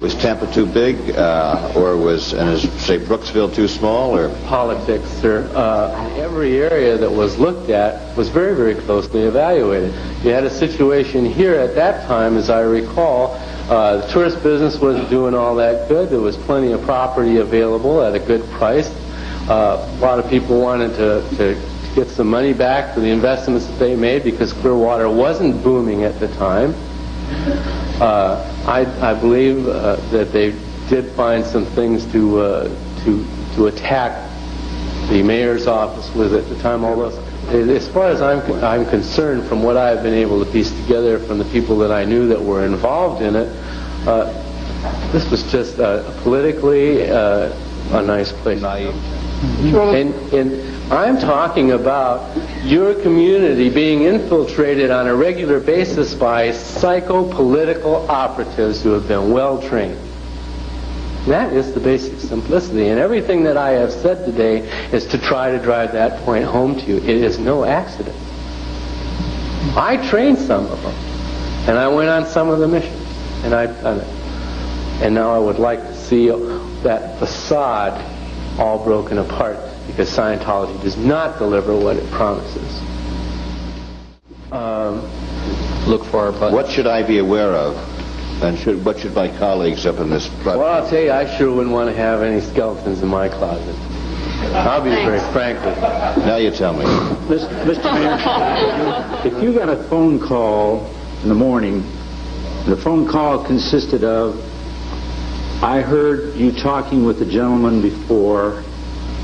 Was Tampa too big, or was, say, Brooksville too small, or? Politics, sir. Every area that was looked at was very, very closely evaluated. You had a situation here at that time, as I recall, the tourist business wasn't doing all that good. There was plenty of property available at a good price. A lot of people wanted to get some money back for the investments that they made because Clearwater wasn't booming at the time. I believe that they did find some things to attack the mayor's office with at the time. Although, as far as I'm concerned, from what I've been able to piece together from the people that I knew that were involved in it, this was just politically a nice place. And I'm talking about your community being infiltrated on a regular basis by psycho-political operatives who have been well-trained. That is the basic simplicity. And everything that I have said today is to try to drive that point home to you. It is no accident. I trained some of them. And I went on some of the missions. And I've done it. And now I would like to see that facade all broken apart, because Scientology does not deliver what it promises. Look for our button. What should I be aware of? And what should my colleagues up in this project? Well, I'll tell you, I sure wouldn't want to have any skeletons in my closet. I'll be very frank with you. Now you tell me. Mr. Mayor, if you got a phone call in the morning, the phone call consisted of, I heard you talking with a gentleman before.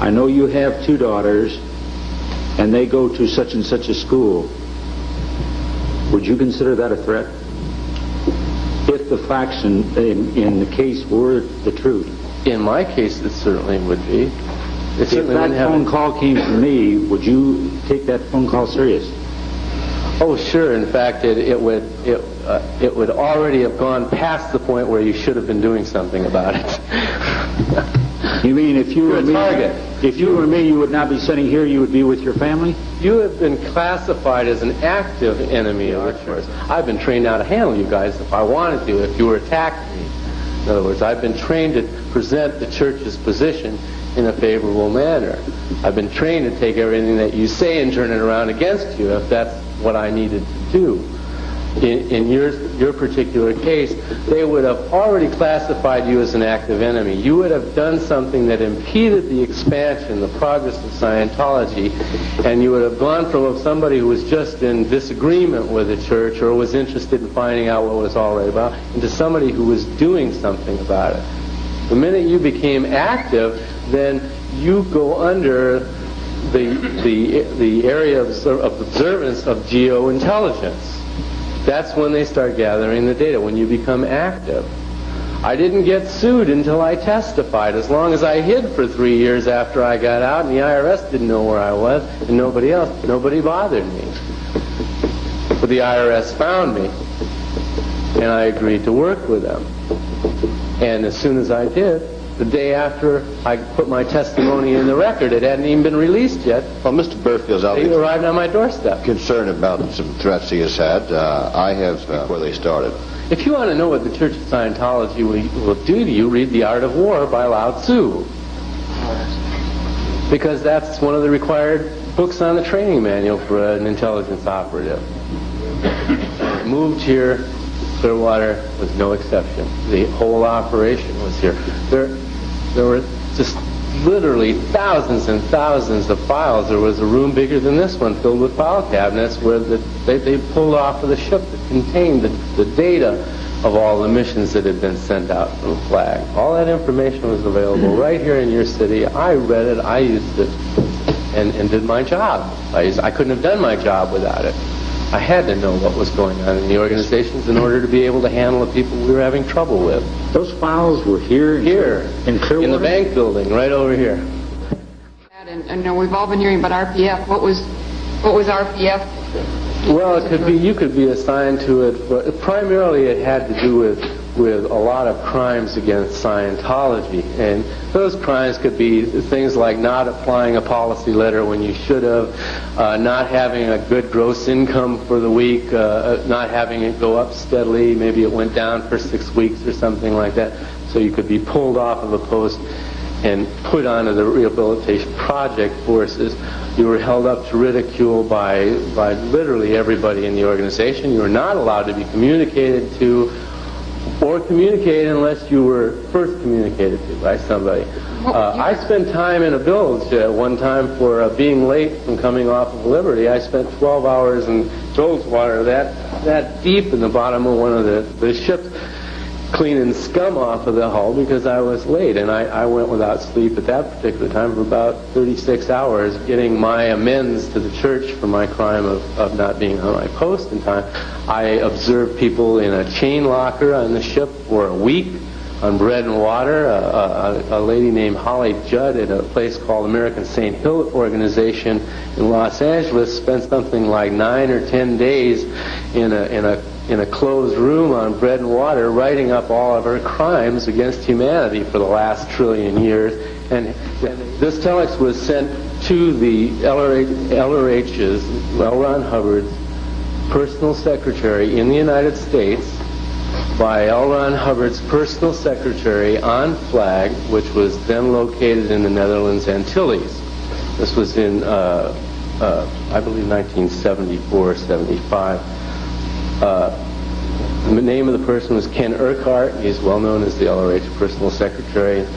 I know you have 2 daughters, and they go to such and such a school. Would you consider that a threat? If the facts in the case were the truth. In my case, it certainly would be. If that phone call came from me, would you take that phone call serious? Oh, sure. In fact, it would already have gone past the point where you should have been doing something about it. You mean if you were me, you would not be sitting here, you would be with your family? You have been classified as an active enemy of the church. I've been trained how to handle you guys if I wanted to, if you were attacking me. In other words, I've been trained to present the church's position in a favorable manner. I've been trained to take everything that you say and turn it around against you if that's what I needed to do. In your particular case, they would have already classified you as an active enemy. You would have done something that impeded the expansion, the progress of Scientology, and you would have gone from somebody who was just in disagreement with the church or was interested in finding out what it was all right about, into somebody who was doing something about it. The minute you became active, then you go under the area of observance of geointelligence. That's when they start gathering the data, when you become active. I didn't get sued until I testified, as long as I hid for 3 years after I got out, and the IRS didn't know where I was, and nobody bothered me. But the IRS found me, and I agreed to work with them. And as soon as I did, the day after I put my testimony in the record, it hadn't even been released yet. Well, Mr. Burfield's obviously arrived on my doorstep. Concerned about some threats he has had. I have before they started. If you want to know what the Church of Scientology will do to you, read The Art of War by Lao Tzu. Because that's one of the required books on the training manual for an intelligence operative. Moved here. Clearwater was no exception. The whole operation was here. There were just literally thousands and thousands of files. There was a room bigger than this one filled with file cabinets where they pulled off of the ship that contained the data of all the missions that had been sent out from Flag. All that information was available right here in your city. I read it, I used it, and did my job. I couldn't have done my job without it. I had to know what was going on in the organizations in order to be able to handle the people we were having trouble with. Those files were here in Clearwater? In the bank building, right over here. And we've all been hearing about RPF. What was RPF? Well, you could be assigned to it. Primarily, it had to do with with a lot of crimes against Scientology. And those crimes could be things like not applying a policy letter when you should have, not having a good gross income for the week, not having it go up steadily. Maybe it went down for 6 weeks or something like that. So you could be pulled off of a post and put onto the rehabilitation project forces. You were held up to ridicule by literally everybody in the organization. You were not allowed to be communicated to or communicate unless you were first communicated to by somebody. I spent time in a bilge at one time for being late from coming off of Liberty. I spent 12 hours in Clearwater that deep in the bottom of one of the ships, cleaning scum off of the hull because I was late, and I went without sleep at that particular time for about 36 hours getting my amends to the church for my crime of not being on my post in time. I observed people in a chain locker on the ship for a week on bread and water. A lady named Holly Judd at a place called American St. Hill Organization in Los Angeles spent something like 9 or 10 days in a closed room on bread and water, writing up all of her crimes against humanity for the last trillion years. And this telex was sent to the LRH's, L. Ron Hubbard's, personal secretary in the United States by L. Ron Hubbard's personal secretary on flag, which was then located in the Netherlands Antilles. This was in, I believe, 1974, 75. The name of the person was Ken Urquhart. He's well known as the LRH personal secretary.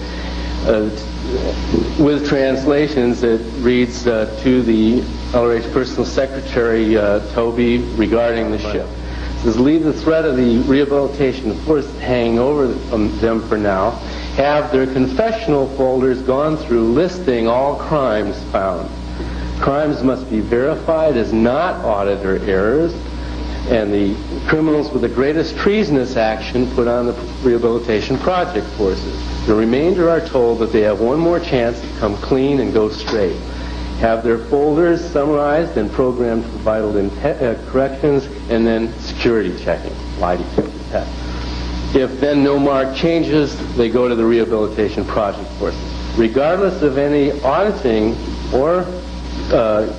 With translations, it reads to the LRH personal secretary, Toby, regarding the ship. It says, leave the threat of the rehabilitation force hanging over them for now. Have their confessional folders gone through listing all crimes found. Crimes must be verified as not auditor errors, and the criminals with the greatest treasonous action put on the rehabilitation project forces. The remainder are told that they have one more chance to come clean and go straight. Have their folders summarized and programmed for vital corrections, and then security checking, lie detector test. If then no mark changes, they go to the rehabilitation project forces. Regardless of any auditing or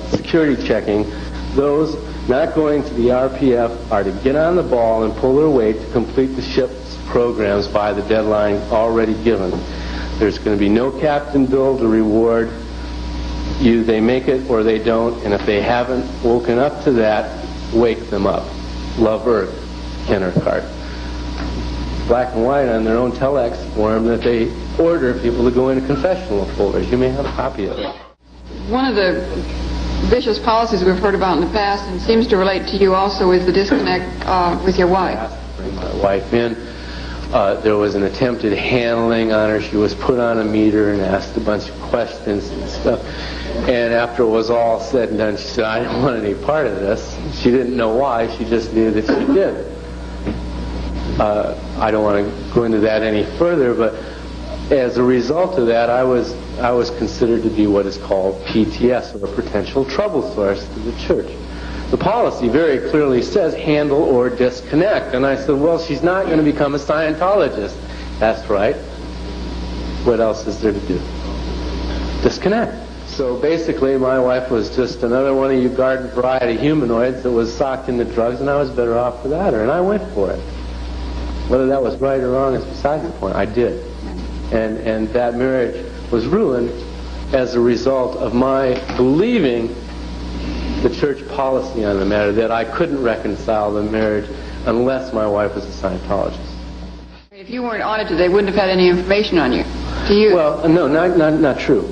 security checking, those not going to the RPF are to get on the ball and pull their weight to complete the ship's programs by the deadline already given. There's going to be no captain bill to reward you. They make it or they don't, and if they haven't woken up to that, wake them up. Love Earth, Ken Urquhart. Black and white on their own telex form that they order people to go into confessional folders. You may have a copy of it. One of the vicious policies we've heard about in the past, and seems to relate to you also, is the disconnect with your wife. Bring my wife in. There was an attempted handling on her. She was put on a meter and asked a bunch of questions and stuff. And after it was all said and done, she said, I don't want any part of this. She didn't know why. She just knew that she did. I don't want to go into that any further, but as a result of that, I was considered to be what is called PTS, or a potential trouble source to the church. The policy very clearly says handle or disconnect. And I said, well, she's not going to become a Scientologist. That's right. What else is there to do? Disconnect. So basically, my wife was just another one of you garden variety humanoids that was socked into drugs, and I was better off without her, and I went for it. Whether that was right or wrong is beside the point. I did. And that marriage was ruined as a result of my believing the church policy on the matter, that I couldn't reconcile the marriage unless my wife was a Scientologist. If you weren't audited, they wouldn't have had any information on you. To you? Well, no, not true.